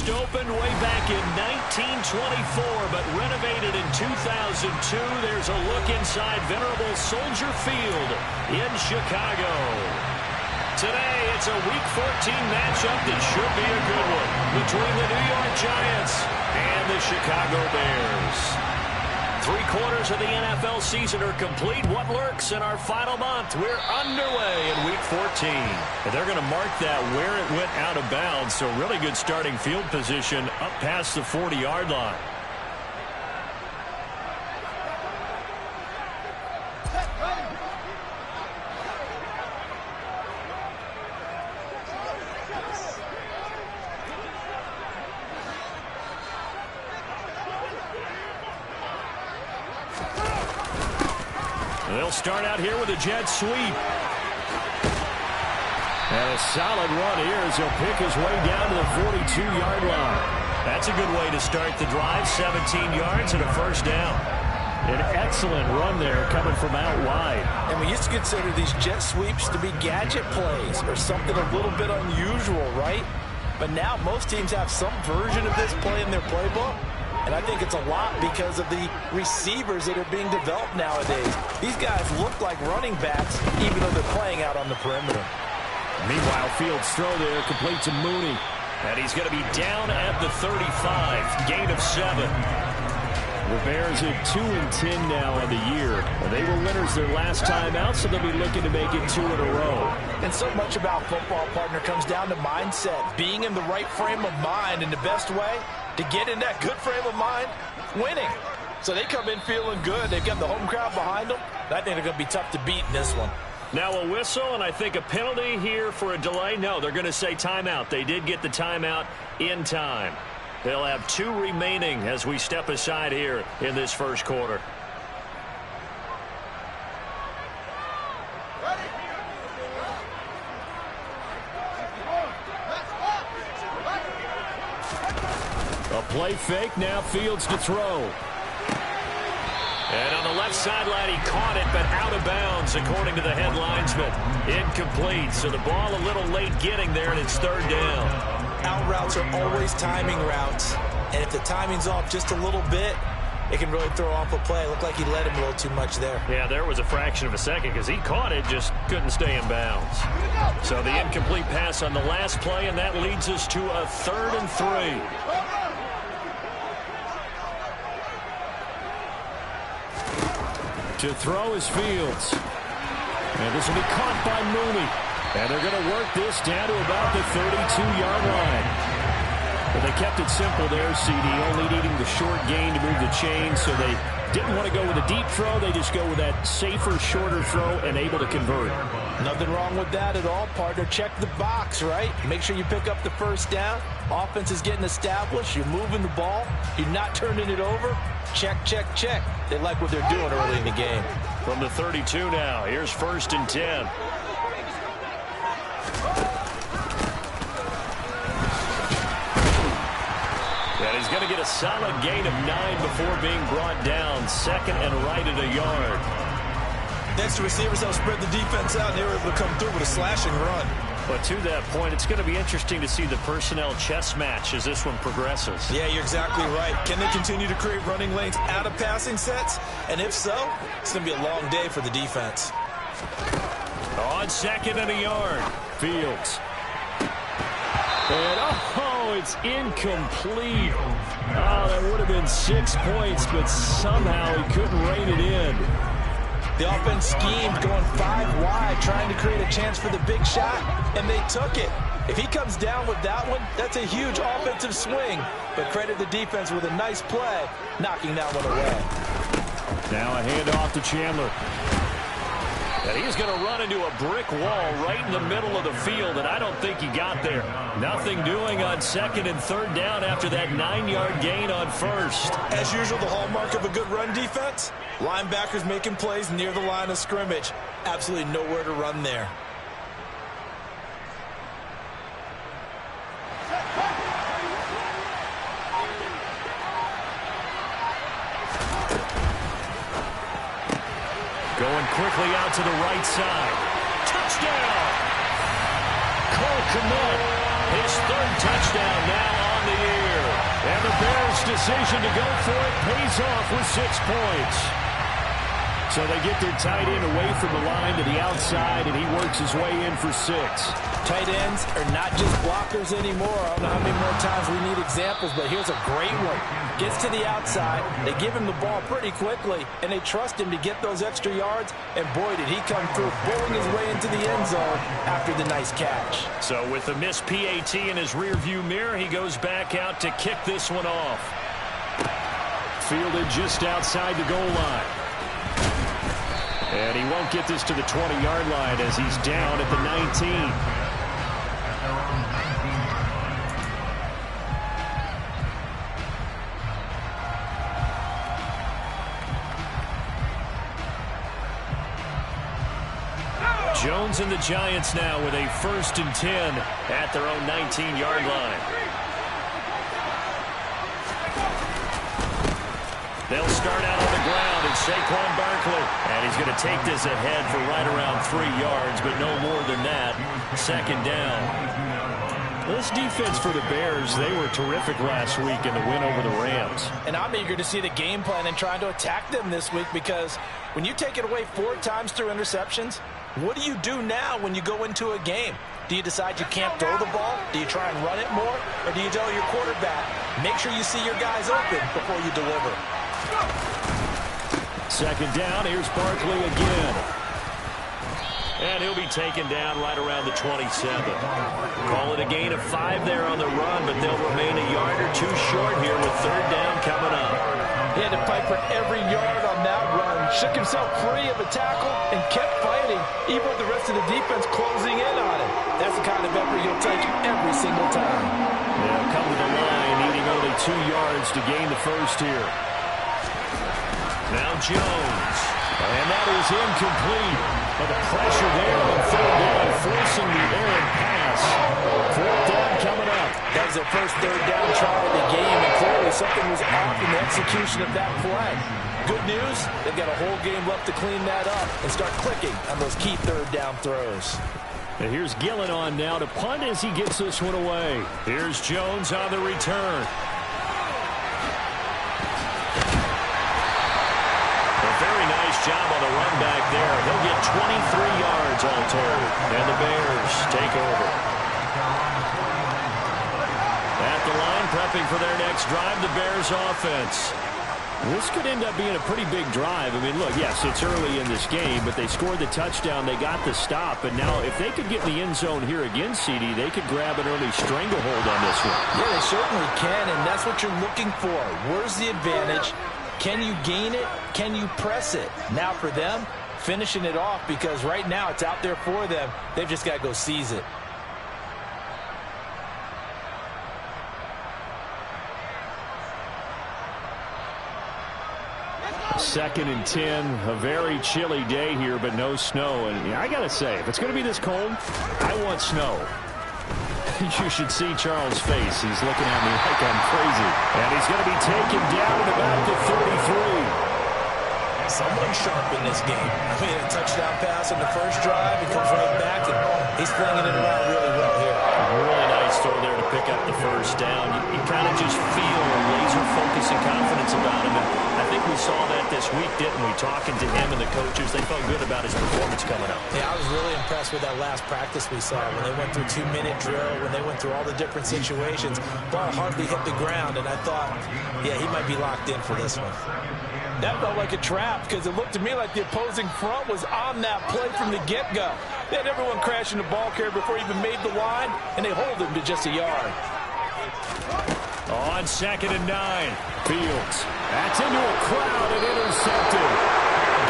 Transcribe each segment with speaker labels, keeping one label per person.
Speaker 1: first opened way back in 1924, but renovated in 2002. There's a look inside venerable Soldier Field in Chicago. Today, it's a Week 14 matchup that should be a good one between the New York Giants and the Chicago Bears. 3/4 of the NFL season are complete. What lurks in our final month? We're underway in Week 14. And they're going to mark that where it went out of bounds, so really good starting field position up past the 40-yard line. They'll start out here with a jet sweep. And a solid run here as he'll pick his way down to the 42-yard line. That's a good way to start the drive. 17 yards and a first down. An excellent run there coming from out wide.
Speaker 2: And we used to consider these jet sweeps to be gadget plays or something a little bit unusual, right? But now most teams have some version of this play in their playbook. And I think it's a lot because of the receivers that are being developed nowadays. These guys look like running backs even though they're playing out on the perimeter.
Speaker 1: Meanwhile, Fields' throw there complete to Mooney. And he's going to be down at the 35. Gain of 7. The Bears at 2-10 now on the year. They were winners their last time out, so they'll be looking to make it 2 in a row.
Speaker 2: And so much about football, partner, comes down to mindset. Being in the right frame of mind, in the best way to get in that good frame of mind, winning. So they come in feeling good. They've got the home crowd behind them. I think they're going to be tough to beat in this one.
Speaker 1: Now a whistle, and I think a penalty here for a delay. No, they're going to say timeout. They did get the timeout in time. They'll have 2 remaining as we step aside here in this first quarter. A play fake, now Fields to throw. And on the left sideline, he caught it, but out of bounds, according to the head linesman. Incomplete, so the ball a little late getting there, and it's 3rd down.
Speaker 2: Out routes are always timing routes, and if the timing's off just a little bit, it can really throw off a play. It looked like he let him a little too much there.
Speaker 1: Yeah, there was a fraction of a second because he caught it, just couldn't stay in bounds. So the incomplete pass on the last play, and that leads us to a 3rd and 3. To throw is Fields. And this will be caught by Mooney. And they're going to work this down to about the 32-yard line. But they kept it simple there, CD, only needing the short gain to move the chain, so they didn't want to go with a deep throw. They just go with that safer, shorter throw and able to convert.
Speaker 2: Nothing wrong with that at all, partner. Check the box, right? Make sure you pick up the first down. Offense is getting established. You're moving the ball. You're not turning it over. Check, check, check. They like what they're doing early in the game.
Speaker 1: From the 32 now, here's 1st and 10. And he's going to get a solid gain of 9 before being brought down. 2nd and right at a yard.
Speaker 2: Next, the receivers help spread the defense out, and they were able to come through with a slashing run.
Speaker 1: But to that point, it's going to be interesting to see the personnel chess match as this one progresses.
Speaker 2: Yeah, you're exactly right. Can they continue to create running lanes out of passing sets? And if so, it's going to be a long day for the defense.
Speaker 1: On 2nd and a yard, Fields. And, it's incomplete. Oh, that would have been 6 points, but somehow he couldn't rein it in.
Speaker 2: The offense schemed, going 5 wide, trying to create a chance for the big shot, and they took it. If he comes down with that one, that's a huge offensive swing. But credit the defense with a nice play, knocking that one away.
Speaker 1: Now a handoff to Chandler. And he's going to run into a brick wall right in the middle of the field, and I don't think he got there. Nothing doing on 2nd and 3rd down after that 9-yard gain on 1st.
Speaker 2: As usual, the hallmark of a good run defense, linebackers making plays near the line of scrimmage. Absolutely nowhere to run there.
Speaker 1: Going quickly out to the right side. Touchdown! Cole Kmet, his 3rd touchdown now on the year. And the Bears' decision to go for it pays off with 6 points. So they get their tight end away from the line to the outside, and he works his way in for 6.
Speaker 2: Tight ends are not just blockers anymore. I don't know how many more times we need examples, but here's a great one. Gets to the outside, they give him the ball pretty quickly, and they trust him to get those extra yards, and boy, did he come through, bowling his way into the end zone after the nice catch.
Speaker 1: So with the missed PAT in his rearview mirror, he goes back out to kick this one off. Fielded just outside the goal line. And he won't get this to the 20-yard line as he's down at the 19. Jones and the Giants now with a 1st and 10 at their own 19-yard line. They'll start out on the ground, and Saquon Barkley. And he's going to take this ahead for right around 3 yards, but no more than that. 2nd down. This defense for the Bears, they were terrific last week in the win over the Rams.
Speaker 2: And I'm eager to see the game plan and trying to attack them this week, because when you take it away 4 times through interceptions, what do you do now when you go into a game? Do you decide you can't throw the ball? Do you try and run it more? Or do you tell your quarterback, make sure you see your guys open before you deliver?
Speaker 1: 2nd down, here's Barkley again. And he'll be taken down right around the 27. Call it a gain of 5 there on the run, but they'll remain a yard or 2 short here with 3rd down coming up.
Speaker 2: He had to fight for every yard on that run. Shook himself free of a tackle and kept fighting, even with the rest of the defense closing in on him. That's the kind of effort you'll take every single time.
Speaker 1: They'll come to the line, needing only 2 yards to gain the 1st here. Now Jones. And that is incomplete. But the pressure there on 3rd down, forcing the errant pass. 4th down coming up.
Speaker 2: That was their first 3rd down try of the game, and clearly something was off in the execution of that play. Good news, they've got a whole game left to clean that up and start clicking on those key 3rd down throws.
Speaker 1: And here's Gillen on now to punt as he gets this one away. Here's Jones on the return. Job on the run back there. He'll get 23 yards all told. And the Bears take over. At the line, prepping for their next drive, the Bears offense. This could end up being a pretty big drive. I mean, look, yes, it's early in this game, but they scored the touchdown. They got the stop. And now if they could get in the end zone here again, CD, they could grab an early stranglehold on this one.
Speaker 2: Yeah, they certainly can, and that's what you're looking for. Where's the advantage? Can you gain it? Can you press it? Now for them, finishing it off, because right now it's out there for them. They've just got to go seize it.
Speaker 1: Second and 10, a very chilly day here, but no snow. And I got to say, if it's going to be this cold, I want snow. You should see Charles' face. He's looking at me like I'm crazy. And he's going to be taken down at about the 33.
Speaker 2: Someone sharp in this game. I mean, a touchdown pass on the first drive. He comes right back, and he's flinging it around really well here.
Speaker 1: Really nice throw there to pick up the 1st down. You kind of just feel laser focus and confidence about him. And I think we saw that this week, didn't we? Talking to him and the coaches, they felt good about his performance coming up.
Speaker 2: Yeah, I was really impressed with that last practice we saw when they went through 2-minute drill, when they went through all the different situations. Ball hardly hit the ground, and I thought, yeah, he might be locked in for this one. That felt like a trap, because it looked to me like the opposing front was on that play from the get-go. They had everyone crashing the ball carrier before he even made the line, and they hold him to just a yard.
Speaker 1: On 2nd and 9, Fields. That's into a crowd and intercepted.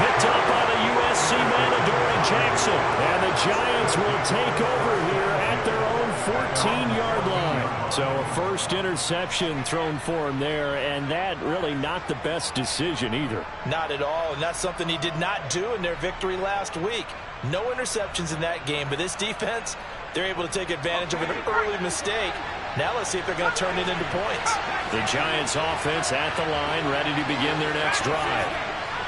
Speaker 1: Picked up by the USC man, Adoree Jackson. And the Giants will take over here at their own 14-yard line. So a first interception thrown for him there, and that really not the best decision either.
Speaker 2: Not at all, and that's something he did not do in their victory last week. No interceptions in that game, but this defense, they're able to take advantage of an early mistake. Now let's see if they're going to turn it into points.
Speaker 1: The Giants offense at the line, ready to begin their next drive.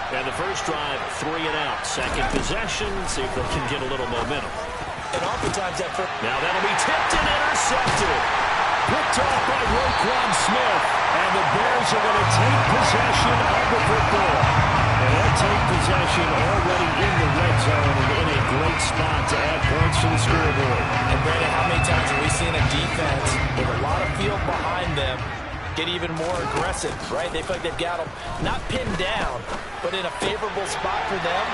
Speaker 1: And the first drive, 3 and out. Second possession, see if they can get a little momentum.
Speaker 2: And oftentimes that...
Speaker 1: Now that'll be tipped and intercepted. picked off by Roquan Smith. And the Bears are going to take possession of the football. And they'll take possession already in the red zone and in a great spot to add points to the scoreboard.
Speaker 2: And Brandon, how many times have we seen a defense with a lot of field behind them get even more aggressive, right? They feel like they've got them not pinned down, but in a favorable spot for them.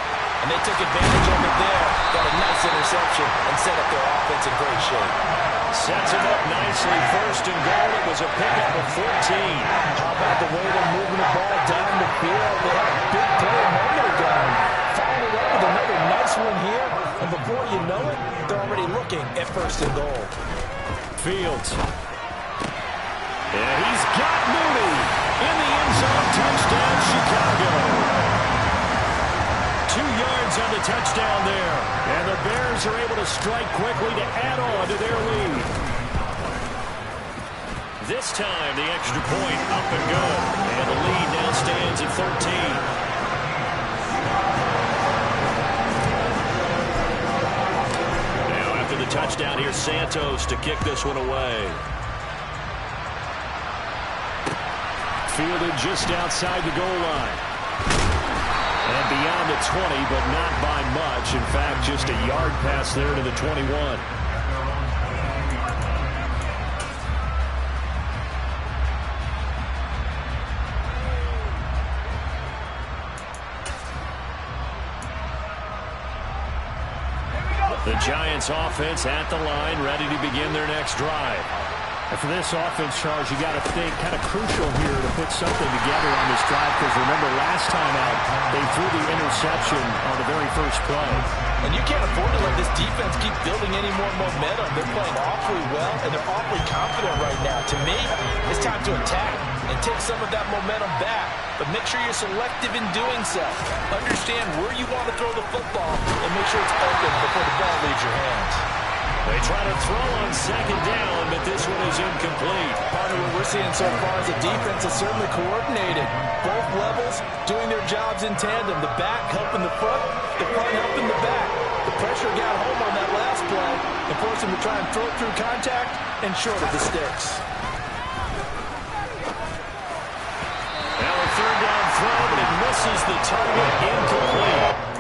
Speaker 2: And they took advantage of it there. Got a nice interception and set up their offense in great shape.
Speaker 1: Sets him up nicely. First and goal. It was a pickup of 14.
Speaker 2: How about the way they're moving the ball down the field? They had a big play a moment ago. Followed it up with another nice one here. And before you know it, they're already looking at first and goal.
Speaker 1: Fields. Yeah, he's got Mooney in the end zone. Touchdown, Chicago. 2 yards on the touchdown there. And the Bears are able to strike quickly to add on to their lead. This time, the extra point up and good. And the lead now stands at 13. Now after the touchdown, here's Santos to kick this one away. Fielded just outside the goal line. And beyond the 20, but not by much. In fact, just a yard pass there to the 21. The Giants offense at the line, ready to begin their next drive. And for this offense, Charles, you got to think kind of crucial here to put something together on this drive, because remember last time out they threw the interception on the very first play.
Speaker 2: And you can't afford to let this defense keep building any more momentum. They're playing awfully well, and they're awfully confident right now. To me, it's time to attack and take some of that momentum back. But make sure you're selective in doing so. Understand where you want to throw the football and make sure it's open before the ball leaves your hands.
Speaker 1: They try to throw on second down, but this one is incomplete.
Speaker 2: Part of what we're seeing so far is the defense is certainly coordinated. Both levels doing their jobs in tandem. The back helping the front helping the back. The pressure got home on that last play and forced him to try and throw it through contact and short of the sticks.
Speaker 1: Now a third down throw, but it misses the target, incomplete.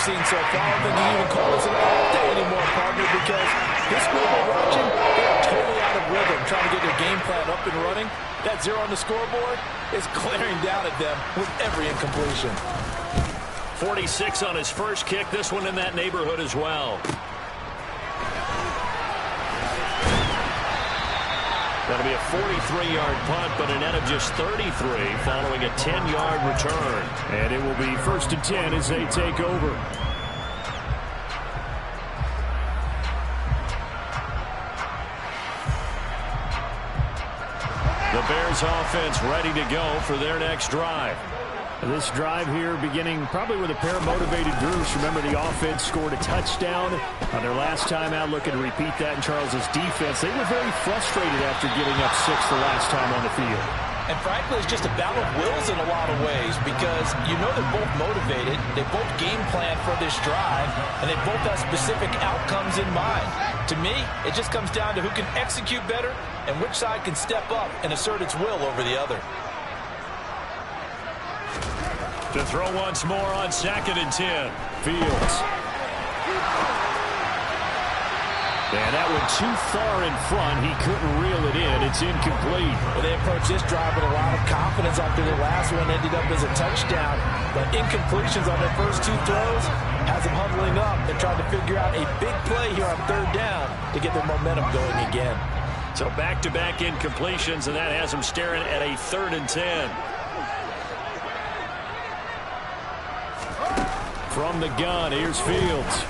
Speaker 2: Seen so far, I think you even call this an all day anymore, partner, because this group we're watching, they are totally out of rhythm, trying to get their game plan up and running. That 0 on the scoreboard is glaring down at them with every incompletion.
Speaker 1: 46 on his first kick, this one in that neighborhood as well. That'll be a 43-yard punt, but a net of just 33 following a 10-yard return. And it will be 1st and 10 as they take over. The Bears offense ready to go for their next drive. This drive here beginning probably with a pair of motivated groups. Remember, the offense scored a touchdown on their last time out. Looking to repeat that in Charles's defense. They were very frustrated after giving up 6 the last time on the field.
Speaker 2: And frankly, it's just a battle of wills in a lot of ways, because you know they're both motivated, they both game plan for this drive, and they both have specific outcomes in mind. To me, it just comes down to who can execute better and which side can step up and assert its will over the other.
Speaker 1: To throw once more on 2nd and 10. Fields. And that one too far in front. He couldn't reel it in. It's incomplete.
Speaker 2: Well, they approached this drive with a lot of confidence after their last one ended up as a touchdown. But incompletions on their first 2 throws has them huddling up and trying to figure out a big play here on 3rd down to get their momentum going again.
Speaker 1: So back-to-back incompletions, and that has them staring at a 3rd and 10. From the gun, here's Fields.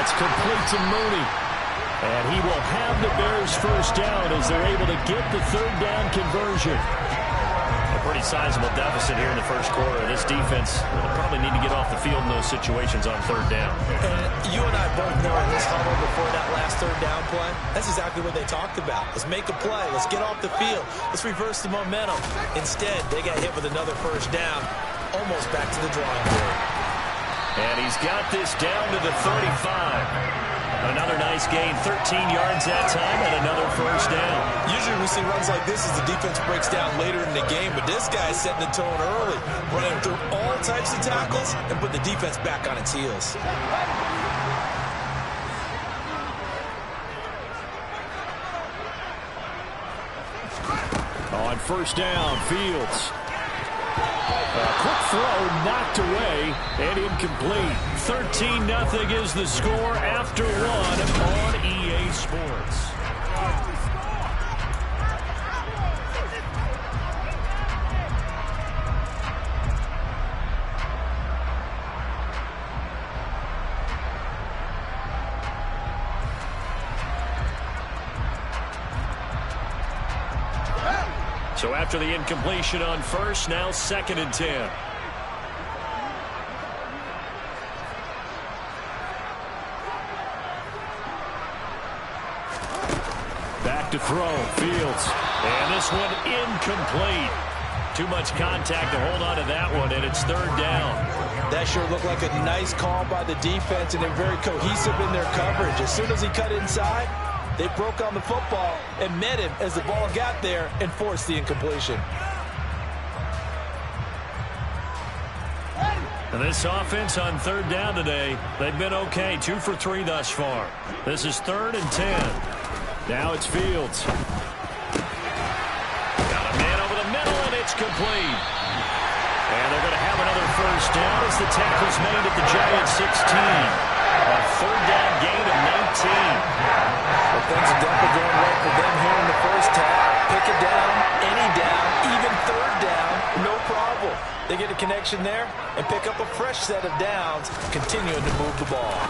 Speaker 1: It's complete to Mooney. And he will have the Bears first down as they're able to get the third down conversion. A pretty sizable deficit here in the first quarter. This defense will probably need to get off the field in those situations on third down.
Speaker 2: And you and I both know in this huddle before that last third down play, that's exactly what they talked about. Let's make a play. Let's get off the field. Let's reverse the momentum. Instead, they got hit with another first down, almost back to the drawing board.
Speaker 1: And he's got this down to the 35. Another nice gain, 13 yards that time, and another first down.
Speaker 2: Usually we see runs like this as the defense breaks down later in the game, but this guy's setting the tone early, running through all types of tackles and putting the defense back on its heels.
Speaker 1: On first down, Fields. A quick throw knocked away and incomplete. 13-0 is the score after one on EA Sports. So after the incompletion on first, now 2nd and 10. Back to throw, Fields. And this one incomplete. Too much contact to hold on to that one, and it's third down.
Speaker 2: That sure looked like a nice call by the defense, and they're very cohesive in their coverage. As soon as he cut inside, they broke on the football and met him as the ball got there and forced the incompletion.
Speaker 1: And this offense on third down today, they've been okay. 2 for 3 thus far. This is 3rd and 10. Now it's Fields. Got a man over the middle, and it's complete. And they're going to have another first down as the tackle's made at the Giants' 16. A third down gain of 19.
Speaker 2: Well, things are definitely going right for them here in the first half. Pick it down, any down, even third down, no problem. They get a connection there and pick up a fresh set of downs, continuing to move the ball.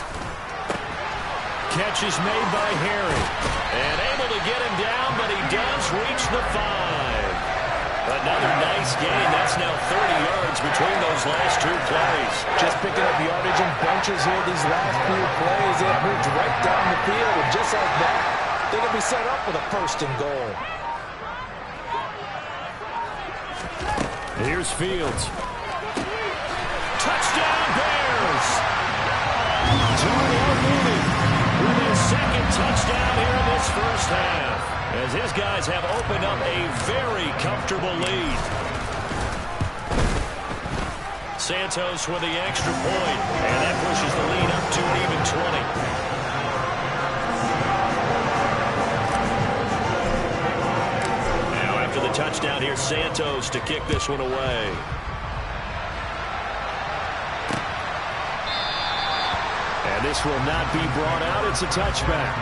Speaker 1: Catch is made by Harry. And able to get him down, but he does reach the 5. Another nice gain. That's now 30 yards between those last 2 plays.
Speaker 2: Just picking up yardage in bunches here these last few plays. It moves right down the field, and just like that, they're going to be set up with a 1st and goal.
Speaker 1: Here's Fields. Touchdown, Bears! Darnell Mooney with his 2nd touchdown here in this first half, as his guys have opened up a very comfortable lead. Santos with the extra point, and that pushes the lead up to an even 20. Now after the touchdown, here's Santos to kick this one away. And this will not be brought out. It's a touchback.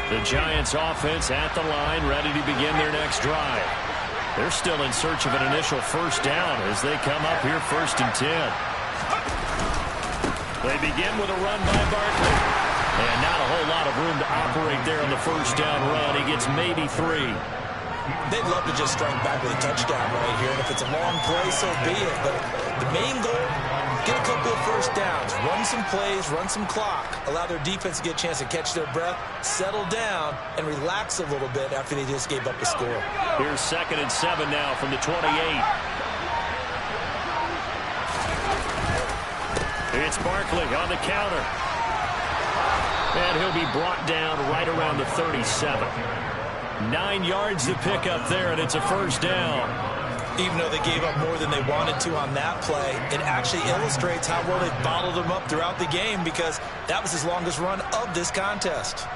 Speaker 1: The Giants offense at the line, ready to begin their next drive. They're still in search of an initial first down as they come up here 1st and 10. They begin with a run by Barkley. And not a whole lot of room to operate there on the first down run. He gets maybe 3.
Speaker 2: They'd love to just strike back with a touchdown right here. And if it's a long play, so be it. But the main goal, get a couple of first downs. Run some plays, run some clock. Allow their defense to get a chance to catch their breath, settle down, and relax a little bit after they just gave up a score.
Speaker 1: Here's 2nd and 7 now from the 28. It's Barkley on the counter. And he'll be brought down right around the 37. 9 yards to pick up there, and it's a first down.
Speaker 2: Even though they gave up more than they wanted to on that play, it actually illustrates how well they bottled them up throughout the game, because that was his longest run of this contest.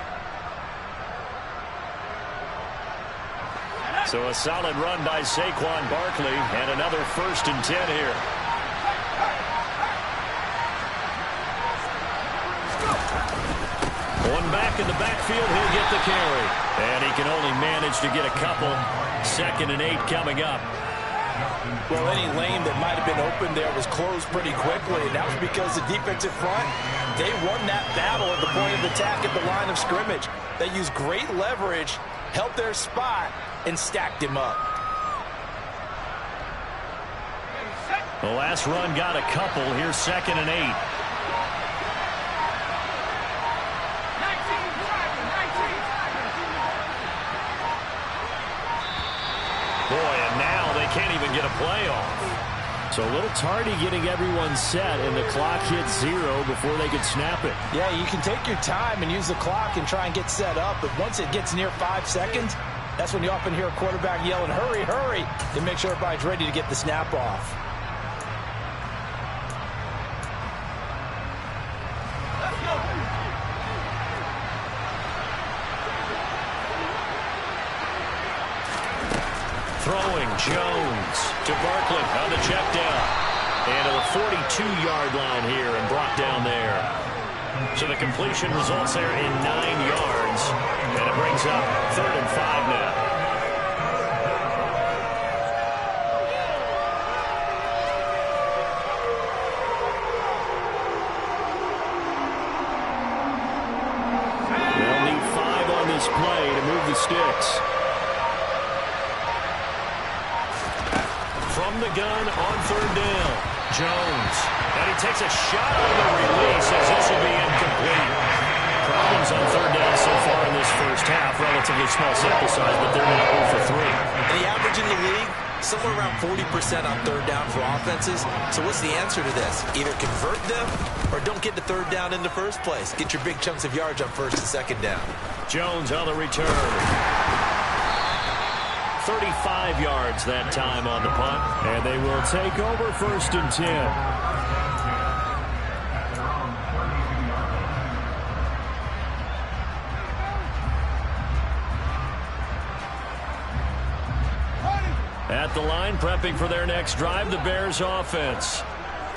Speaker 1: So a solid run by Saquon Barkley, and another 1st and 10 here. back in the backfield. He'll get the carry. And he can only manage to get a couple. 2nd and 8 coming up.
Speaker 2: Well, any lane that might have been open there was closed pretty quickly, and that was because the defensive front, they won that battle at the point of attack at the line of scrimmage. They used great leverage, held their spot, and stacked him up.
Speaker 1: The last run got a couple. Here's 2nd and 8. Boy, and now they can't even get a play off. So a little tardy getting everyone set, and the clock hits 0 before they could snap it.
Speaker 2: Yeah, you can take your time and use the clock and try and get set up, but once it gets near 5 seconds, that's when you often hear a quarterback yelling, hurry, hurry, to make sure everybody's ready to get the snap off.
Speaker 1: Throwing Jones to Barkley on the check down. And to the 42-yard line here and brought down there. So the completion results there in 9 yards. And it brings up 3rd and 5 now. They'll need 5 on this play to move the sticks. From the gun on 3rd down. Jones. And he takes a shot on the release as this will be incomplete. Problems on 3rd down so far in this first half. Relatively small sample size, but they're now 0 for 3.
Speaker 3: And the average in the league, somewhere around 40% on 3rd down for offenses. So what's the answer to this? Either convert them or don't get to 3rd down in the first place. Get your big chunks of yards on 1st and 2nd down.
Speaker 1: Jones on the return. 35 yards that time on the punt. And they will take over 1st and 10. At the line, prepping for their next drive, the Bears offense.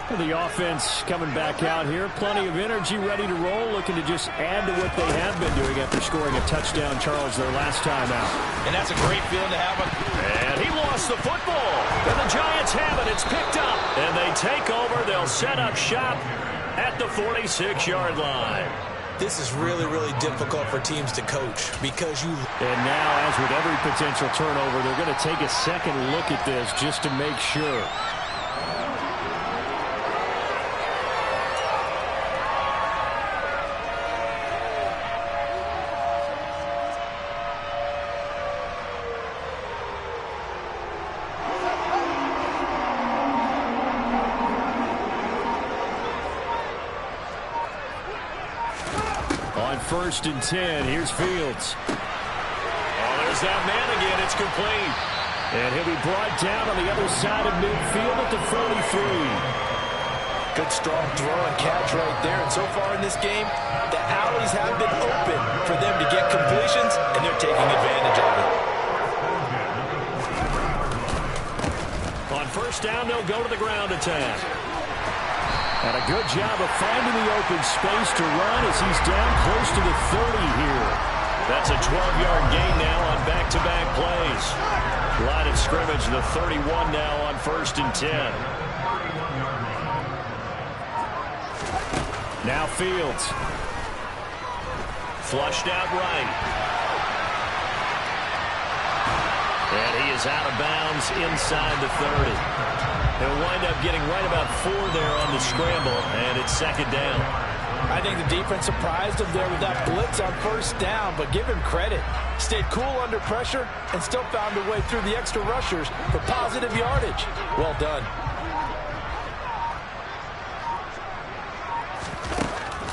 Speaker 1: The offense coming back out here. Plenty of energy, ready to roll, looking to just add to what they have been doing after scoring a touchdown, Charles, their last time out.
Speaker 2: And that's a great feeling to have.
Speaker 1: And he lost the football. And the Giants have it. It's picked up. And they take over. They'll set up shop at the 46-yard line.
Speaker 3: This is really, really difficult for teams to coach because you...
Speaker 1: And now, as with every potential turnover, they're going to take a second look at this just to make sure. On 1st and 10, here's Fields. Oh, there's that man again. It's complete. And he'll be brought down on the other side of midfield at the 43.
Speaker 2: Good strong throw and catch right there. And so far in this game, the alleys have been open for them to get completions, and they're taking advantage of it.
Speaker 1: On 1st down, they'll go to the ground attack. And a good job of finding the open space to run as he's down close to the 30 here. That's a 12-yard gain now on back-to-back plays. Line of scrimmage, the 31 now on 1st and 10. Now Fields. Flushed out right. And he is out of bounds inside the 30. He'll wind up getting right about 4 there on the scramble, and it's 2nd down.
Speaker 2: I think the defense surprised him there with that blitz on 1st down, but give him credit. Stayed cool under pressure and still found a way through the extra rushers for positive yardage. Well done.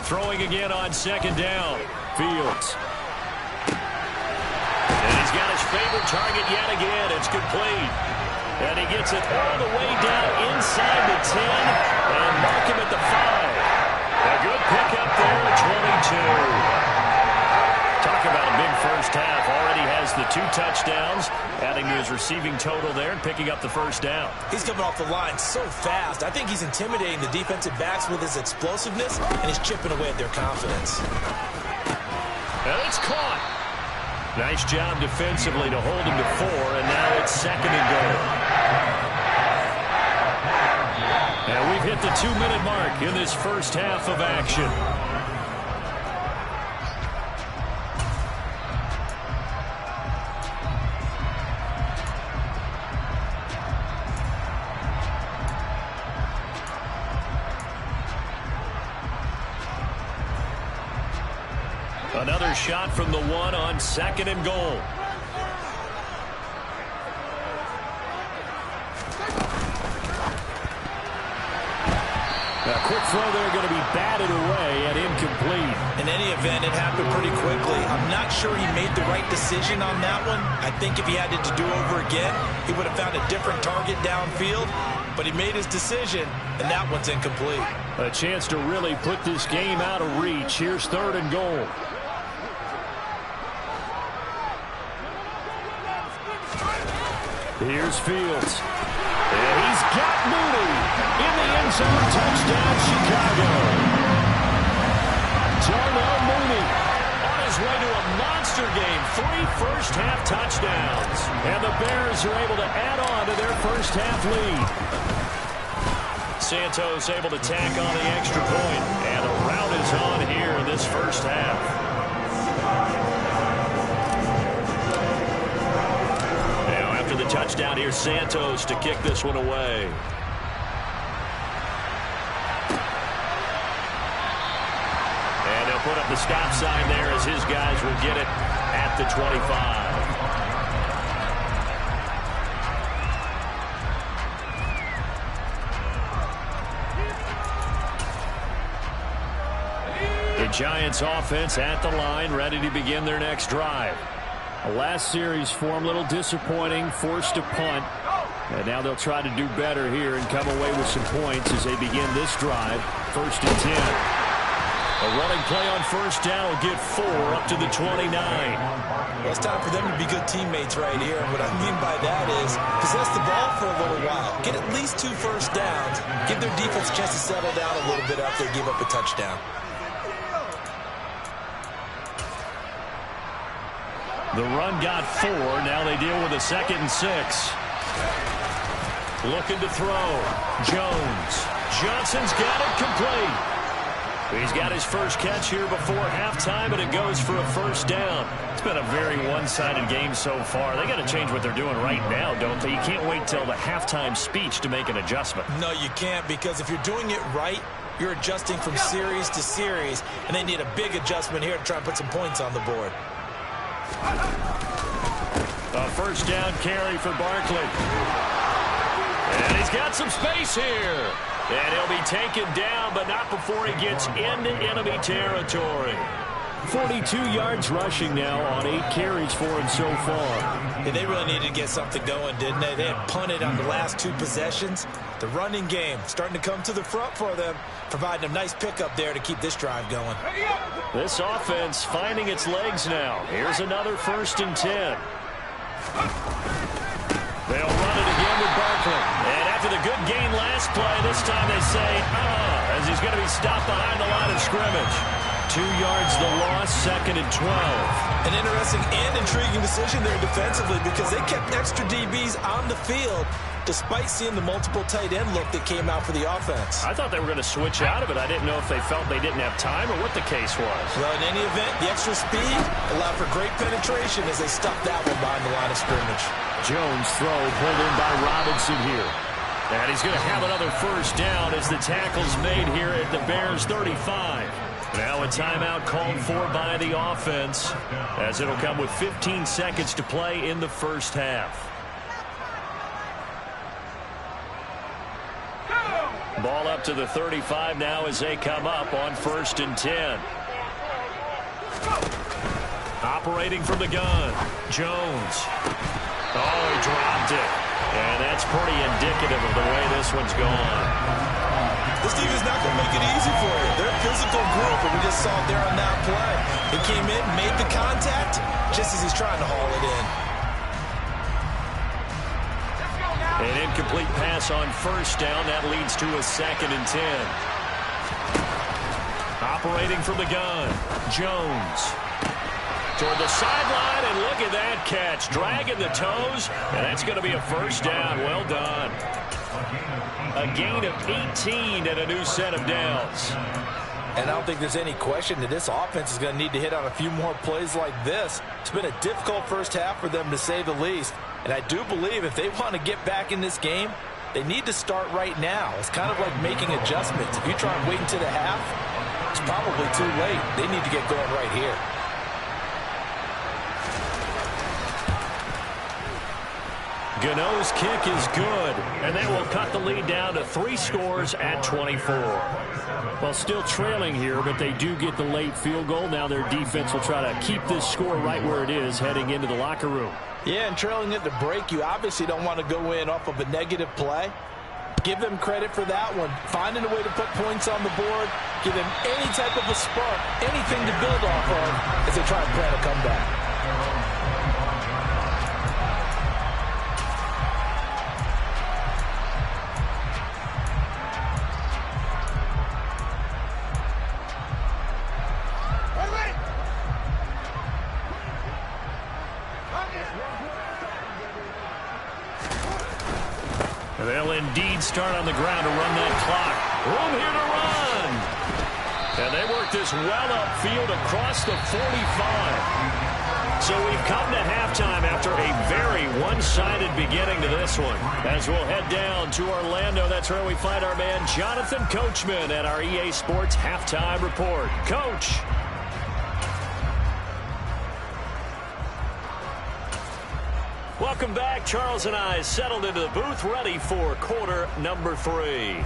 Speaker 1: Throwing again on 2nd down. Fields. And he's got his favorite target yet again. It's complete. And he gets it all the way down inside the 10 and mark him at the 5. A good pickup there at 22. Talk about a big first half. Already has the 2 touchdowns, adding to his receiving total there and picking up the 1st down.
Speaker 3: He's coming off the line so fast. I think he's intimidating the defensive backs with his explosiveness, and he's chipping away at their confidence.
Speaker 1: And it's caught. Nice job defensively to hold him to 4, and now it's 2nd and goal. And we've hit the 2-minute mark in this first half of action. Another shot from the 1 on 2nd and goal. A quick throw there going to be batted away and incomplete.
Speaker 2: In any event, it happened pretty quickly. I'm not sure he made the right decision on that one. I think if he had it to do over again, he would have found a different target downfield. But he made his decision, and that one's incomplete.
Speaker 1: A chance to really put this game out of reach. Here's 3rd and goal. Here's Fields. And he's got Mooney in the end zone. Touchdown, Chicago. Darnell Mooney on his way to a monster game. 3 first-half touchdowns. And the Bears are able to add on to their first-half lead. Santos able to tack on the extra point. And the rout is on here in this first half. The touchdown here, Santos to kick this one away. And he'll put up the stop sign there as his guys will get it at the 25. The Giants offense at the line, ready to begin their next drive. Last series for him, a little disappointing, forced to punt. And now they'll try to do better here and come away with some points as they begin this drive. 1st and 10. A running play on 1st down will get 4 up to the 29.
Speaker 2: Well, it's time for them to be good teammates right here. What I mean by that is possess the ball for a little while. Get at least 2 first downs. Give their defense a chance to settle down a little bit after they give up a touchdown.
Speaker 1: The run got 4. Now they deal with a 2nd and 6. Looking to throw. Jones. Johnson's got it complete. He's got his first catch here before halftime, and it goes for a 1st down. It's been a very one-sided game so far. They got to change what they're doing right now, don't they? You can't wait till the halftime speech to make an adjustment.
Speaker 2: No, you can't, because if you're doing it right, you're adjusting from series to series, and they need a big adjustment here to try and put some points on the board.
Speaker 1: A 1st down carry for Barkley. And he's got some space here. And he'll be taken down, but not before he gets into enemy territory. 42 yards rushing now on 8 carries for him so far.
Speaker 2: Yeah, they really needed to get something going, didn't they? They had punted on the last 2 possessions. The running game starting to come to the front for them, providing a nice pickup there to keep this drive going.
Speaker 1: This offense finding its legs now. Here's another 1st and 10. They'll run it again with Barkley. And after the good gain last play, this time they say, as he's going to be stopped behind the line of scrimmage. 2 yards the loss, 2nd and 12.
Speaker 2: An interesting and intriguing decision there defensively, because they kept extra DBs on the field despite seeing the multiple tight end look that came out for the offense.
Speaker 1: I thought they were going to switch out of it. I didn't know if they felt they didn't have time or what the case was.
Speaker 2: Well, in any event, the extra speed allowed for great penetration as they stuffed that one behind the line of scrimmage.
Speaker 1: Jones throw pulled in by Robinson here. And he's going to have another 1st down as the tackle's made here at the Bears' 35. Now a timeout called for by the offense, as it'll come with 15 seconds to play in the first half. Ball up to the 35 now as they come up on 1st and 10. Operating from the gun, Jones. Oh, he dropped it. And that's pretty indicative of the way this one's gone.
Speaker 2: This team is not going to make it easy for you. They're a physical group, and we just saw it there on that play. He came in, made the contact, just as he's trying to haul it in.
Speaker 1: An incomplete pass on 1st down. That leads to a 2nd and 10. Operating from the gun, Jones. toward the sideline, and look at that catch. Dragging the toes, and that's going to be a first down. Well done. A gain of 18 and a new set of downs.
Speaker 2: And I don't think there's any question that this offense is going to need to hit on a few more plays like this. It's been a difficult first half for them, to say the least. And I do believe if they want to get back in this game, they need to start right now. It's kind of like making adjustments. If you try and wait until the half, it's probably too late. They need to get going right here.
Speaker 1: Gano's kick is good, and that will cut the lead down to 3 scores at 24. Well, still trailing here, but they do get the late field goal. Now their defense will try to keep this score right where it is heading into the locker room.
Speaker 2: Yeah, and trailing at the break, you obviously don't want to go in off of a negative play. Give them credit for that one. Finding a way to put points on the board, give them any type of a spark, anything to build off of as they try and plan a comeback.
Speaker 1: They'll indeed start on the ground to run that clock. Room here to run. And they work this well upfield across the 45. So we've come to halftime after a very one-sided beginning to this one. As we'll head down to Orlando, that's where we find our man Jonathan Coachman at our EA Sports Halftime Report. Coach. Welcome back. Charles and I settled into the booth, ready for quarter number 3.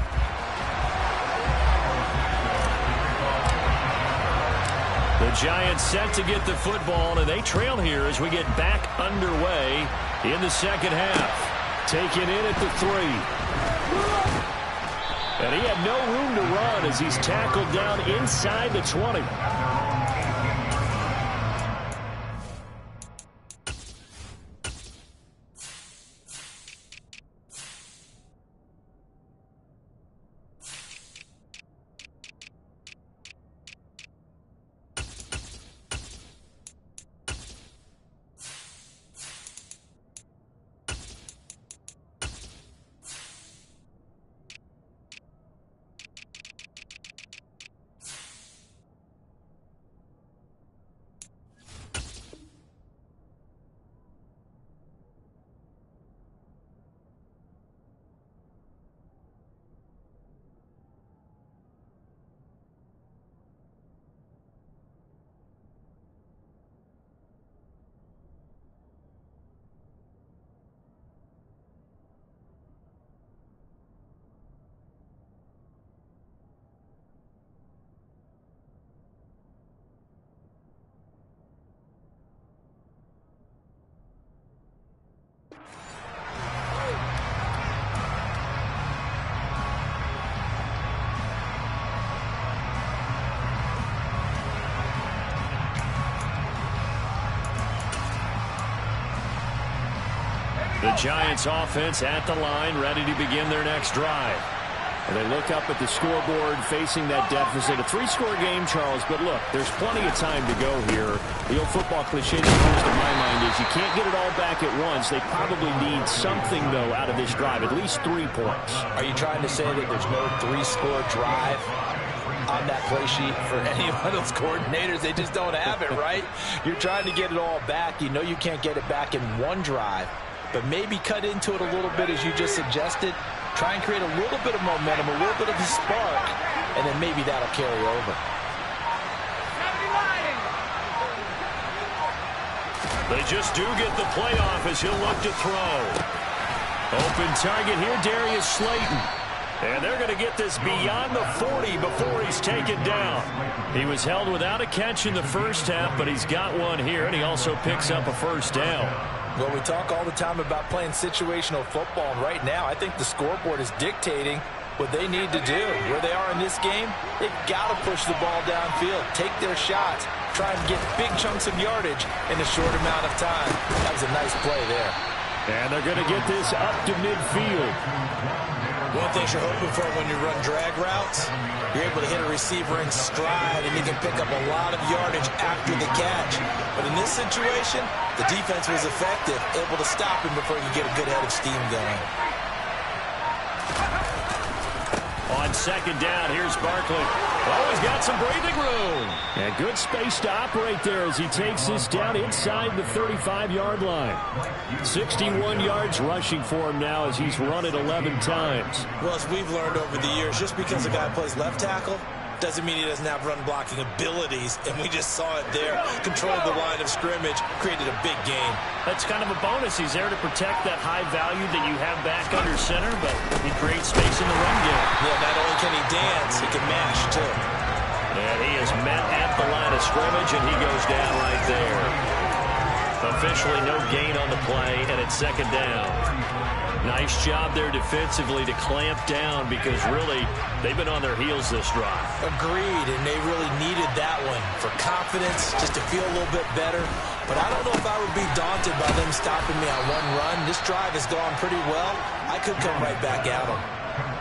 Speaker 1: The Giants set to get the football, and they trail here as we get back underway in the second half. Taken in at the 3. And he had no room to run as he's tackled down inside the 20. The Giants offense at the line, ready to begin their next drive. And they look up at the scoreboard facing that deficit. A 3-score game, Charles, but look, there's plenty of time to go here. The old football cliche that comes to my mind is you can't get it all back at once. They probably need something, though, out of this drive, at least 3 points.
Speaker 2: Are you trying to say that there's no 3-score drive on that play sheet for any of those coordinators? They just don't have it, right? You're trying to get it all back. You know you can't get it back in one drive, but maybe cut into it a little bit as you just suggested. Try and create a little bit of momentum, a little bit of a spark, and then maybe that'll carry over.
Speaker 1: They just do get the playoff as he'll look to throw. Open target here, Darius Slayton. And they're going to get this beyond the 40 before he's taken down. He was held without a catch in the first half, but he's got one here, and he also picks up a first down.
Speaker 2: Well, we talk all the time about playing situational football, and right now I think the scoreboard is dictating what they need to do. Where they are in this game, they've got to push the ball downfield, take their shots, try and get big chunks of yardage in a short amount of time. That was a nice play there.
Speaker 1: And they're going to get this up to midfield.
Speaker 2: One thing you're hoping for when you run drag routes, you're able to hit a receiver in stride, and he can pick up a lot of yardage after the catch. But in this situation, the defense was effective, able to stop him before he could get a good head of steam going.
Speaker 1: On second down, here's Barkley. Oh, he's got some breathing room. And good space to operate there as he takes this down inside the 35-yard line. 61 yards rushing for him now as he's run it 11 times.
Speaker 2: Well, as we've learned over the years, just because a guy plays left tackle doesn't mean he doesn't have run-blocking abilities, and we just saw it there. Controlled the line of scrimmage, created a big gain.
Speaker 1: That's kind of a bonus. He's there to protect that high value that you have back under center, but he creates space in the run game.
Speaker 2: Yeah, not only can he dance, he can mash, too.
Speaker 1: And he is met at the line of scrimmage, and he goes down right there. Officially no gain on the play, and it's second down. Nice job there defensively to clamp down because really they've been on their heels this drive.
Speaker 2: Agreed, and they really needed that one for confidence, just to feel a little bit better. But I don't know if I would be daunted by them stopping me on one run. This drive has gone pretty well. I could come right back at them.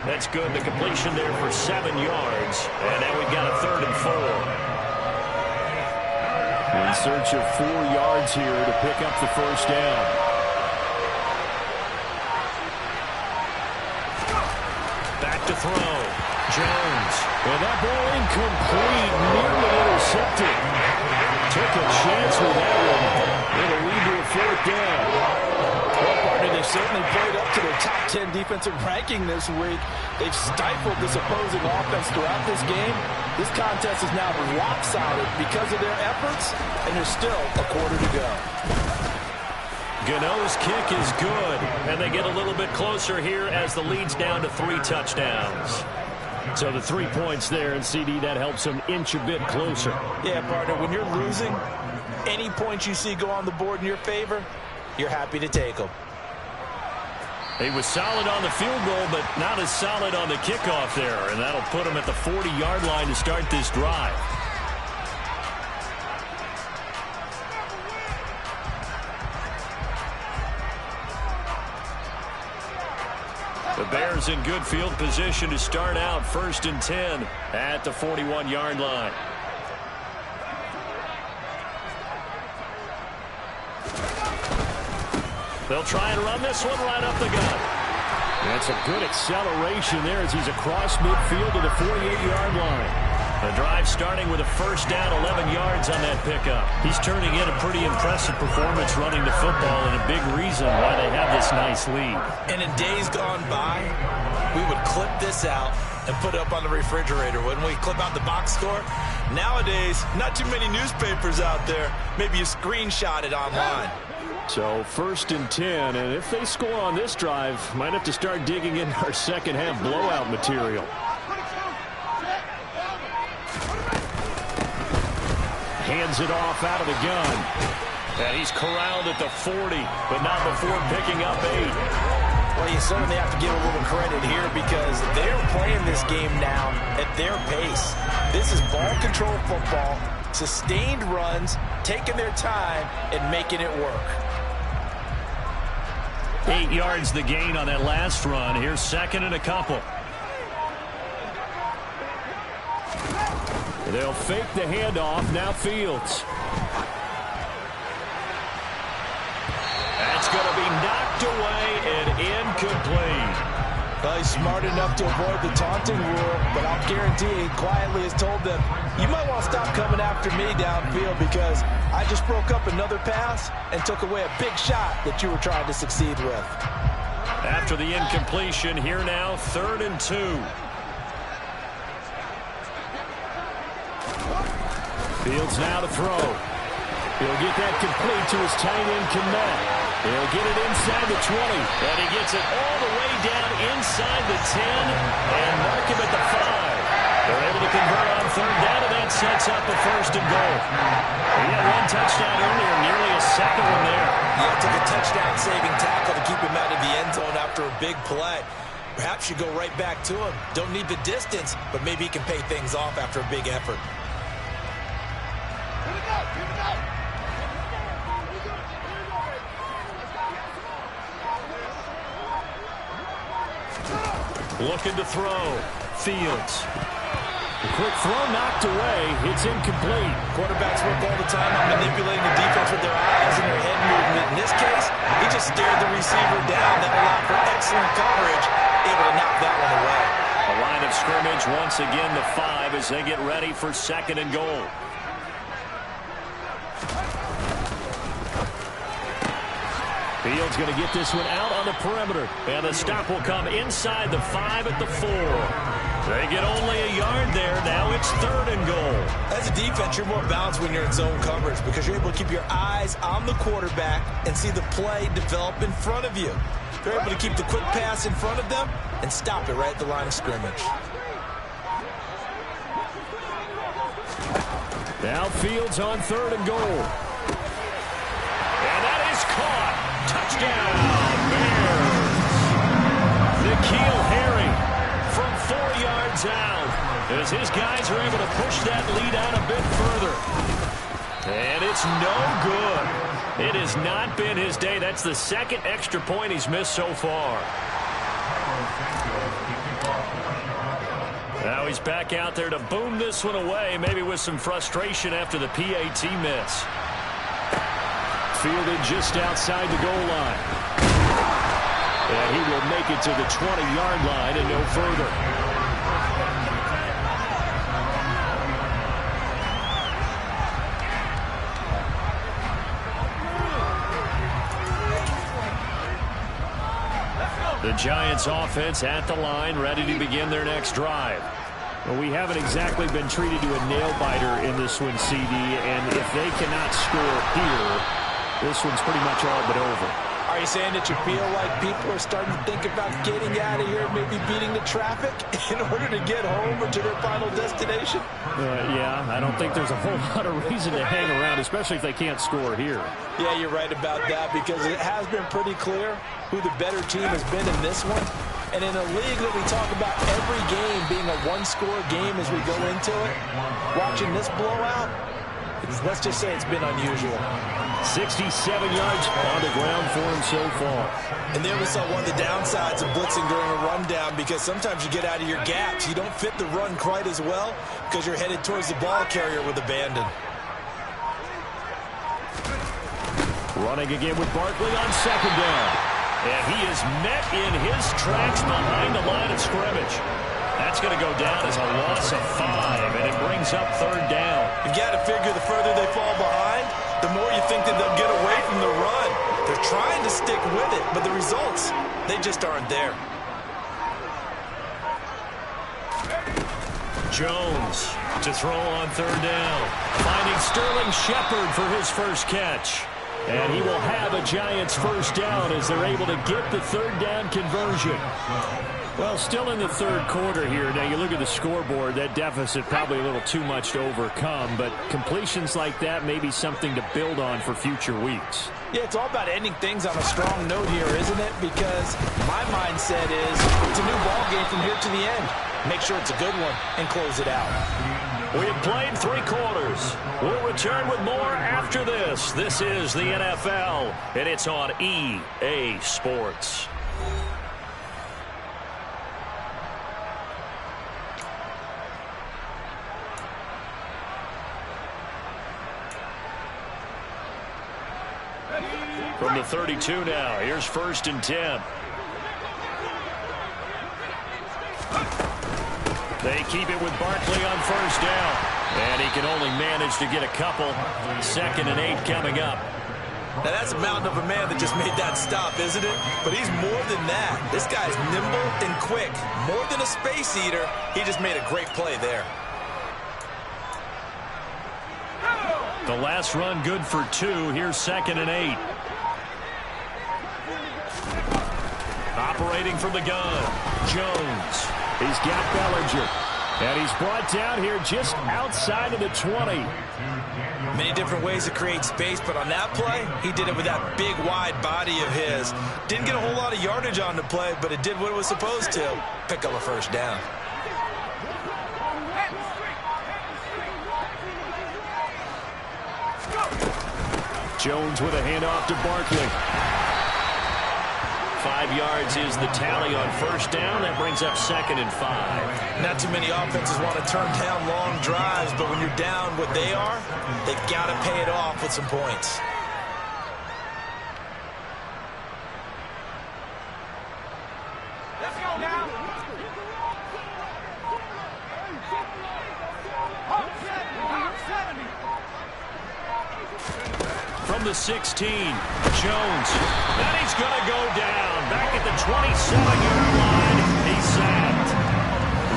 Speaker 1: That's good. The completion there for 7 yards. And now we've got a 3rd and 4. In search of 4 yards here to pick up the first down. Back to throw. Jones. And that ball incomplete. Nearly intercepted. Took a chance with that one. It'll lead to a 4th down.
Speaker 2: Well, partner, they certainly played up to their top 10 defensive ranking this week. They've stifled this opposing offense throughout this game. This contest is now rock solid because of their efforts, and there's still a quarter to go.
Speaker 1: Gano's kick is good, and they get a little bit closer here as the lead's down to 3 touchdowns. So the 3 points there, and CD, that helps them inch a bit closer.
Speaker 2: Yeah, partner, when you're losing, any points you see go on the board in your favor, you're happy to take them.
Speaker 1: He was solid on the field goal, but not as solid on the kickoff there, and that'll put him at the 40-yard line to start this drive. The Bears in good field position to start out 1st and 10 at the 41-yard line. They'll try and run this one right up the gut. That's a good acceleration there as he's across midfield to the 48-yard line. The drive starting with a first down, 11 yards on that pickup. He's turning in a pretty impressive performance running the football and a big reason why they have this nice lead.
Speaker 2: And in days gone by, we would clip this out and put it up on the refrigerator. When we clip out the box score, nowadays, not too many newspapers out there. Maybe you screenshot it online.
Speaker 1: So 1st and 10, and if they score on this drive, might have to start digging in our second half blowout material. Hands it off out of the gun. And he's corralled at the 40, but not before picking up 8.
Speaker 2: Well, you certainly have to give a little credit here because they're playing this game now at their pace. This is ball control football, sustained runs, taking their time, and making it work.
Speaker 1: 8 yards the gain on that last run. Here's 2nd and a couple. They'll fake the handoff. Now Fields. That's going to be knocked away and incomplete.
Speaker 2: Well, he's smart enough to avoid the taunting rule, but I'll guarantee he quietly has told them, you might want to stop coming after me downfield because I just broke up another pass and took away a big shot that you were trying to succeed with.
Speaker 1: After the incompletion, here now, 3rd and 2. Fields now to throw. He'll get that complete to his tight end, Kmet. He'll get it inside the 20. And he gets it all the way down inside the 10 and mark him at the 5. They're able to convert on 3rd down, and that sets up the 1st and goal. He had 1 touchdown earlier, nearly a 2nd one there.
Speaker 2: Yeah, took a touchdown-saving tackle to keep him out of the end zone after a big play. Perhaps you go right back to him. Don't need the distance, but maybe he can pay things off after a big effort.
Speaker 1: Looking to throw. Fields. A quick throw knocked away. It's incomplete.
Speaker 2: Quarterbacks work all the time on manipulating the defense with their eyes and their head movement. In this case, he just stared the receiver down. That allowed for excellent coverage, able to knock that one away.
Speaker 1: A line of scrimmage once again the 5 as they get ready for 2nd and goal. Fields going to get this one out on the perimeter. And the stop will come inside the 5 at the 4. They get only a yard there. Now it's 3rd and goal.
Speaker 2: As a defense, you're more balanced when you're in zone coverage because you're able to keep your eyes on the quarterback and see the play develop in front of you. They're able to keep the quick pass in front of them and stop it right at the line of scrimmage.
Speaker 1: Now Fields on 3rd and goal. And that is caught. Touchdown, Bears. N'Keal Harry from 4 yards out as his guys are able to push that lead out a bit further. And it's no good. It has not been his day. That's the 2nd extra point he's missed so far. Now he's back out there to boom this one away, maybe with some frustration after the PAT miss. Fielded just outside the goal line. And he will make it to the 20-yard line and no further. The Giants offense at the line, ready to begin their next drive. Well, we haven't exactly been treated to a nail-biter in this one, CD, and if they cannot score here, this one's pretty much all but over.
Speaker 2: Are you saying that you feel like people are starting to think about getting out of here, maybe beating the traffic in order to get home or to their final destination?
Speaker 1: Yeah, I don't think there's a whole lot of reason to hang around, especially if they can't score here.
Speaker 2: Yeah, you're right about that because it has been pretty clear who the better team has been in this one. And in a league that we talk about every game being a one-score game as we go into it, watching this blowout, let's just say it's been unusual.
Speaker 1: 67 yards on the ground for him so far.
Speaker 2: And there we saw one of the downsides of blitzing during a rundown because sometimes you get out of your gaps. You don't fit the run quite as well because you're headed towards the ball carrier with abandon.
Speaker 1: Running again with Barkley on 2nd down. And he is met in his tracks behind the line of scrimmage. That's going to go down as a loss of 5, and it brings up 3rd down.
Speaker 2: You've got to figure the further they fall behind, the more you think that they'll get away from the run. They're trying to stick with it, but the results, they just aren't there.
Speaker 1: Jones to throw on 3rd down. Finding Sterling Shepard for his first catch. And he will have a Giants first down as they're able to get the 3rd down conversion. Well, still in the 3rd quarter here. Now, you look at the scoreboard, that deficit probably a little too much to overcome, but completions like that may be something to build on for future weeks.
Speaker 2: Yeah, it's all about ending things on a strong note here, isn't it? Because my mindset is it's a new ball game from here to the end. Make sure it's a good one and close it out.
Speaker 1: We have played 3 quarters. We'll return with more after this. This is the NFL, and it's on EA Sports. From the 32 now, here's 1st and 10. They keep it with Barkley on 1st down. And he can only manage to get a couple. 2nd and 8 coming up.
Speaker 2: Now that's a mountain of a man that just made that stop, isn't it? But he's more than that. This guy's nimble and quick. More than a space eater, he just made a great play there.
Speaker 1: The last run good for 2. Here's 2nd and 8. Operating from the gun, Jones. He's got Bellinger. And he's brought down here just outside of the 20.
Speaker 2: Many different ways to create space, but on that play, he did it with that big, wide body of his. Didn't get a whole lot of yardage on the play, but it did what it was supposed to. Pick up a first down.
Speaker 1: Jones with a handoff to Barkley. 5 yards is the tally on first down. That brings up 2nd and 5.
Speaker 2: Not too many offenses want to turn down long drives, but when you're down what they are, they've got to pay it off with some points.
Speaker 4: Let's go now.
Speaker 1: From the 16, Jones. And he's going to go down. Back at the 27-yard line. He's sacked.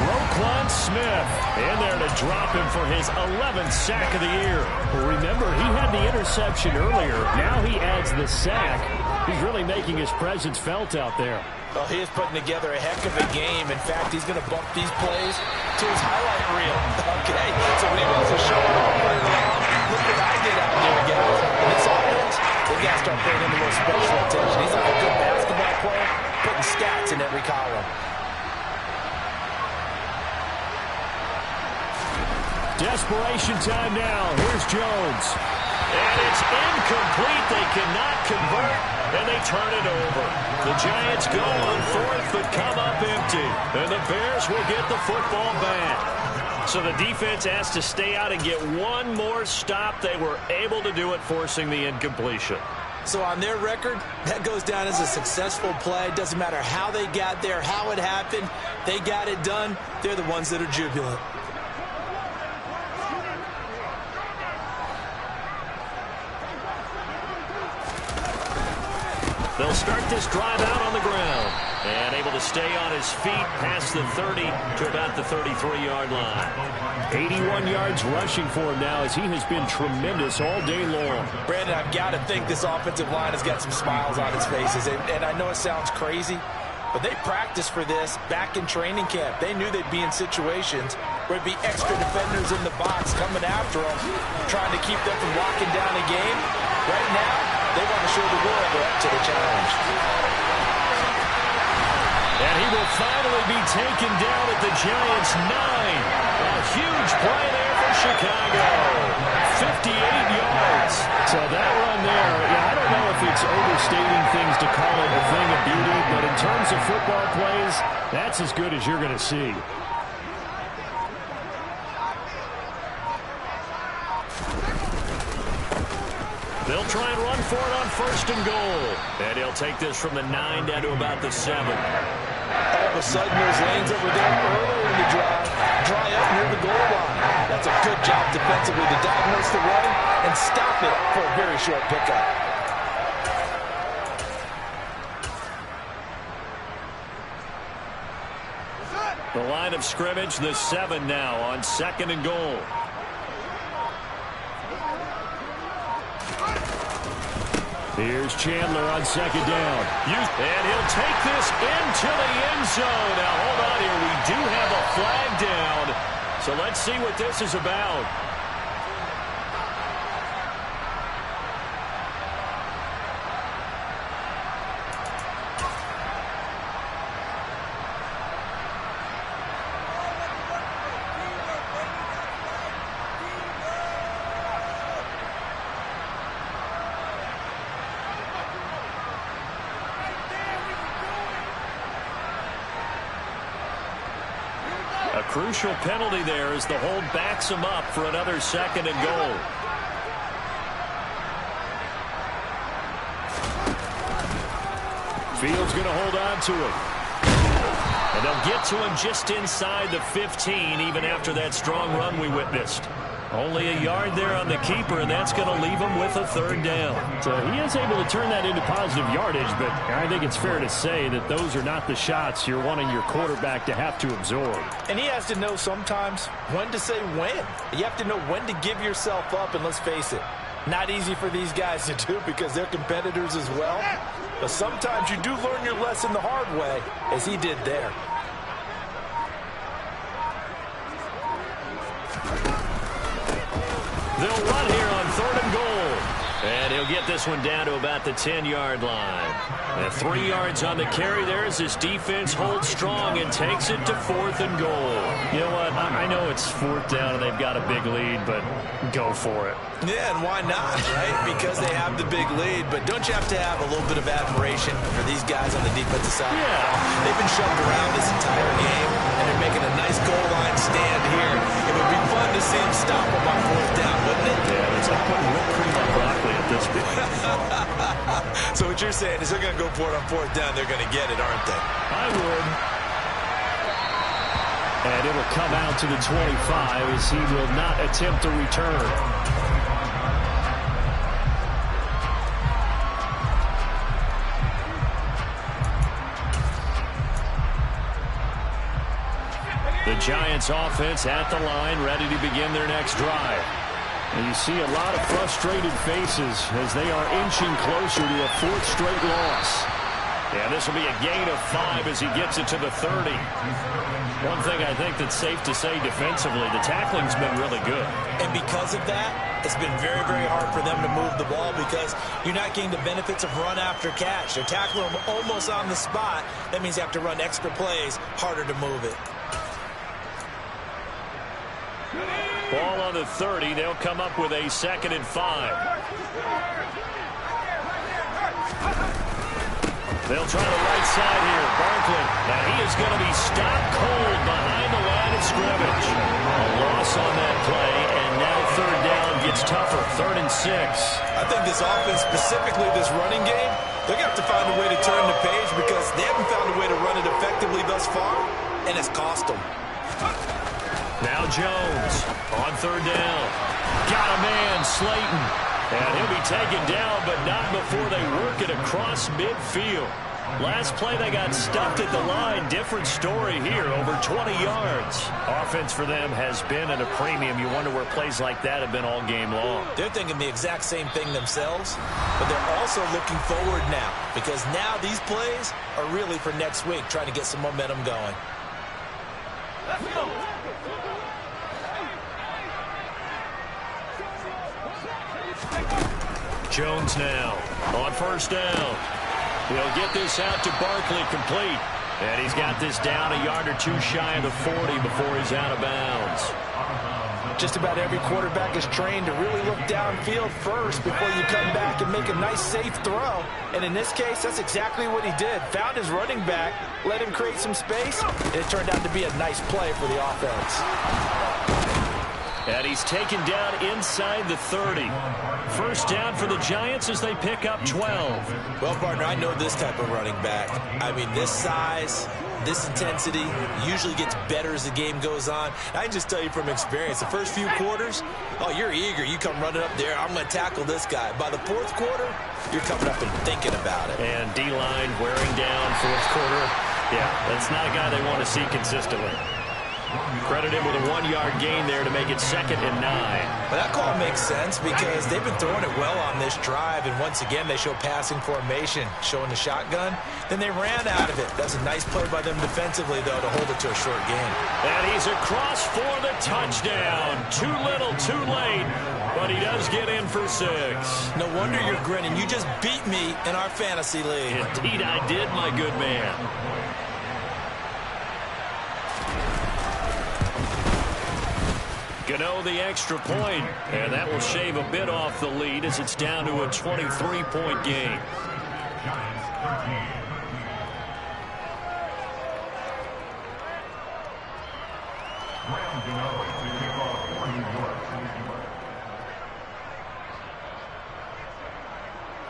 Speaker 1: Roquan Smith in there to drop him for his 11th sack of the year.
Speaker 5: Well, remember, he had the interception earlier. Now he adds the sack. He's really making his presence felt out there.
Speaker 2: Well, he is putting together a heck of a game. In fact, he's going to bump these plays to his highlight reel. Okay, so when he wants to show it off right around, look what I did out there, guys. In this offense, we got to start paying him a little special attention. He's like a good basketball player, putting stats in every column.
Speaker 1: Desperation time now. Here's Jones. And it's incomplete. They cannot convert, and they turn it over. The Giants go on 4th, but come up empty. And the Bears will get the football back. So the defense has to stay out and get one more stop. They were able to do it, forcing the incompletion.
Speaker 2: So on their record, that goes down as a successful play. Doesn't matter how they got there, how it happened. They got it done. They're the ones that are jubilant.
Speaker 1: They'll start this drive out on the ground. And able to stay on his feet past the 30 to about the 33-yard line.
Speaker 5: 81 yards rushing for him now as he has been tremendous all day long.
Speaker 2: Brandon, I've got to think this offensive line has got some smiles on its faces. And I know it sounds crazy, but they practiced for this back in training camp. They knew they'd be in situations where it'd be extra defenders in the box coming after them, trying to keep them from locking down a game. Right now, they want to show the world they're up to the challenge.
Speaker 1: And he will finally be taken down at the Giants' 9. A huge play there for Chicago. 58 yards.
Speaker 5: So that run there, I don't know if it's overstating things to call it a thing of beauty, but in terms of football plays, that's as good as you're going to see.
Speaker 1: They'll try and run for it on 1st and goal. And he'll take this from the 9 down to about the 7.
Speaker 2: All of a sudden, those lanes over there earlier in the drive dry up near the goal line. That's a good job defensively to diagnose the run and stop it for a very short pickup.
Speaker 1: The line of scrimmage, the 7 now on 2nd and goal.
Speaker 5: Here's Chandler on 2nd down.
Speaker 1: And he'll take this into the end zone. Now, hold on here. We do have a flag down. So let's see what this is about. A crucial penalty there as the hold backs him up for another 2nd and goal.
Speaker 5: Fields going to hold on to it.
Speaker 1: And they'll get to him just inside the 15, even after that strong run we witnessed. Only a yard there on the keeper, and that's going to leave him with a 3rd down.
Speaker 5: So he is able to turn that into positive yardage, but I think it's fair to say that those are not the shots you're wanting your quarterback to have to absorb.
Speaker 2: And he has to know sometimes when to say when. You have to know when to give yourself up, and let's face it, not easy for these guys to do because they're competitors as well. But sometimes you do learn your lesson the hard way, as he did there.
Speaker 1: They'll run here on 3rd and goal. And he'll get this one down to about the 10-yard line. And 3 yards on the carry there as this defense holds strong and takes it to 4th and goal.
Speaker 5: You know what? I know it's 4th down and they've got a big lead, but go for it.
Speaker 3: Yeah, and why not, right? Because they have the big lead. But don't you have to have a little bit of admiration for these guys on the defensive side?
Speaker 1: Yeah.
Speaker 3: They've been shoved around this entire game, and they're making a nice goal line stand here. It would be fun to see them stop them on 4th down, wouldn't it?
Speaker 5: Yeah, it's like putting whipped cream on broccoli at this point.
Speaker 3: So what you're saying is they're going to go for it on 4th down. They're going to get it, aren't they?
Speaker 5: I would. And it'll come out to the 25 as he will not attempt to return. The Giants offense at the line, ready to begin their next drive. And you see a lot of frustrated faces as they are inching closer to a 4th straight loss.
Speaker 1: Yeah, this will be a gain of 5 as he gets it to the 30. One thing I think that's safe to say defensively, the tackling's been really good.
Speaker 3: And because of that, it's been very, very hard for them to move the ball because you're not getting the benefits of run after catch. They're tackling them almost on the spot. That means you have to run extra plays, harder to move it.
Speaker 1: Ball on the 30. They'll come up with a 2nd and 5. They'll try the right side here. Barkley. Now he is going to be stopped cold behind the line of scrimmage. A loss on that play, and now 3rd down gets tougher. 3rd and 6.
Speaker 3: I think this offense, specifically this running game, they're going to have to find a way to turn the page because they haven't found a way to run it effectively thus far, and it's cost them.
Speaker 1: Now Jones on 3rd down. Got a man, Slayton. And he'll be taken down, but not before they work it across midfield. Last play, they got stuffed at the line. Different story here, over 20 yards. Offense for them has been at a premium. You wonder where plays like that have been all game long.
Speaker 3: They're thinking the exact same thing themselves, but they're also looking forward now because now these plays are really for next week, trying to get some momentum going.
Speaker 4: Let's go.
Speaker 1: Jones now on 1st down. He'll get this out to Barkley, complete. And he's got this down a yard or 2 shy of the 40 before he's out of bounds.
Speaker 2: Just about every quarterback is trained to really look downfield first before you come back and make a nice, safe throw. And in this case, that's exactly what he did. Found his running back, let him create some space, and it turned out to be a nice play for the offense.
Speaker 1: And he's taken down inside the 30. 1st down for the Giants as they pick up 12.
Speaker 3: Well, partner, I know this type of running back. I mean, this size, this intensity usually gets better as the game goes on. I can just tell you from experience, the first few quarters, oh, you're eager. You come running up there, I'm going to tackle this guy. By the 4th quarter, you're coming up and thinking about it.
Speaker 1: And D-line wearing down 4th quarter. Yeah, that's not a guy they want to see consistently. Credit him with a 1-yard gain there to make it 2nd and 9.
Speaker 3: But that call makes sense because they've been throwing it well on this drive, and once again they show passing formation, showing the shotgun. Then they ran out of it. That's a nice play by them defensively, though, to hold it to a short gain.
Speaker 1: And he's across for the touchdown. Too little, too late, but he does get in for 6.
Speaker 3: No wonder you're grinning. You just beat me in our fantasy league.
Speaker 1: Indeed I did, my good man. Gano the extra point, and that will shave a bit off the lead as it's down to a 23-point game.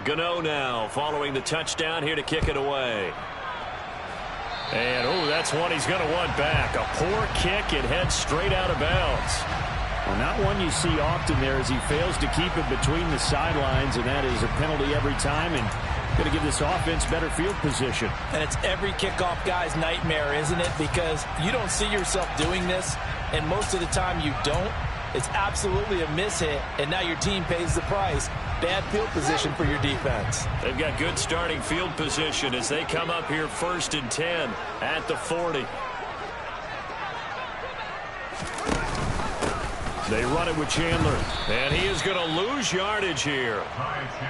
Speaker 1: Gano now following the touchdown here to kick it away. And, oh, that's one he's going to want back. A poor kick. It heads straight out of bounds.
Speaker 5: Well, not one you see often there as he fails to keep it between the sidelines, and that is a penalty every time, and going to give this offense better field position.
Speaker 2: And it's every kickoff guy's nightmare, isn't it? Because you don't see yourself doing this, and most of the time you don't. It's absolutely a mishit, and now your team pays the price. Bad field position for your defense.
Speaker 1: They've got good starting field position as they come up here 1st and 10 at the 40.
Speaker 5: They run it with Chandler.
Speaker 1: And he is going to lose yardage here.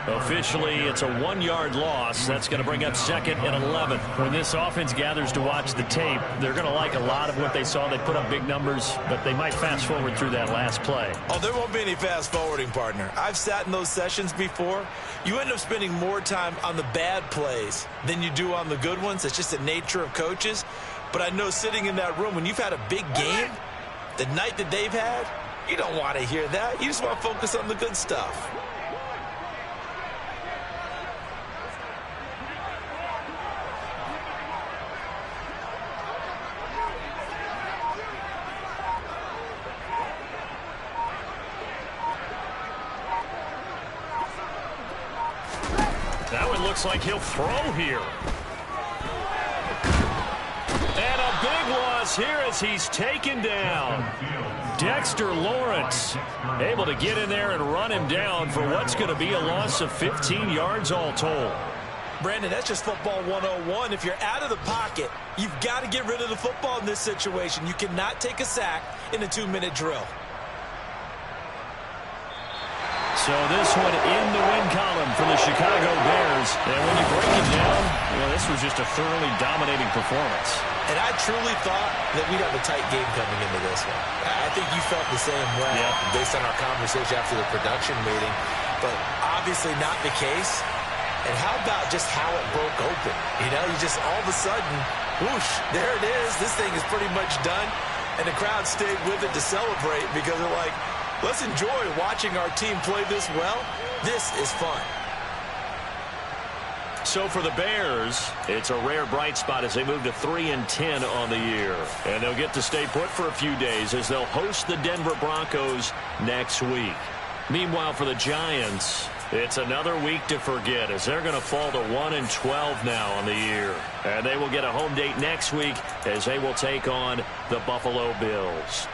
Speaker 1: Officially, it's a 1-yard loss. That's going to bring up 2nd and 11.
Speaker 5: When this offense gathers to watch the tape, they're going to like a lot of what they saw. They put up big numbers, but they might fast forward through that last play.
Speaker 3: Oh, there won't be any fast forwarding, partner. I've sat in those sessions before. You end up spending more time on the bad plays than you do on the good ones. It's just the nature of coaches. But I know sitting in that room, when you've had a big game, the night that they've had, you don't want to hear that. You just want to focus on the good stuff.
Speaker 1: That one looks like he'll throw here. And a big loss here as he's taken down. Dexter Lawrence able to get in there and run him down for what's going to be a loss of 15 yards all told.
Speaker 3: Brandon, that's just football 101. If you're out of the pocket, you've got to get rid of the football in this situation. You cannot take a sack in a 2-minute drill.
Speaker 1: So this one in the win column for the Chicago Bears. And when you break it down, this was just a thoroughly dominating performance.
Speaker 3: And I truly thought that we'd have a tight game coming into this one. I think you felt the same way based on our conversation after the production meeting. But obviously not the case. And how about just how it broke open? You just all of a sudden, whoosh, there it is. This thing is pretty much done. And the crowd stayed with it to celebrate because they're like, let's enjoy watching our team play this well. This is fun.
Speaker 1: So for the Bears, it's a rare bright spot as they move to 3-10 on the year. And they'll get to stay put for a few days as they'll host the Denver Broncos next week. Meanwhile, for the Giants, it's another week to forget as they're going to fall to 1-12 now on the year. And they will get a home date next week as they will take on the Buffalo Bills.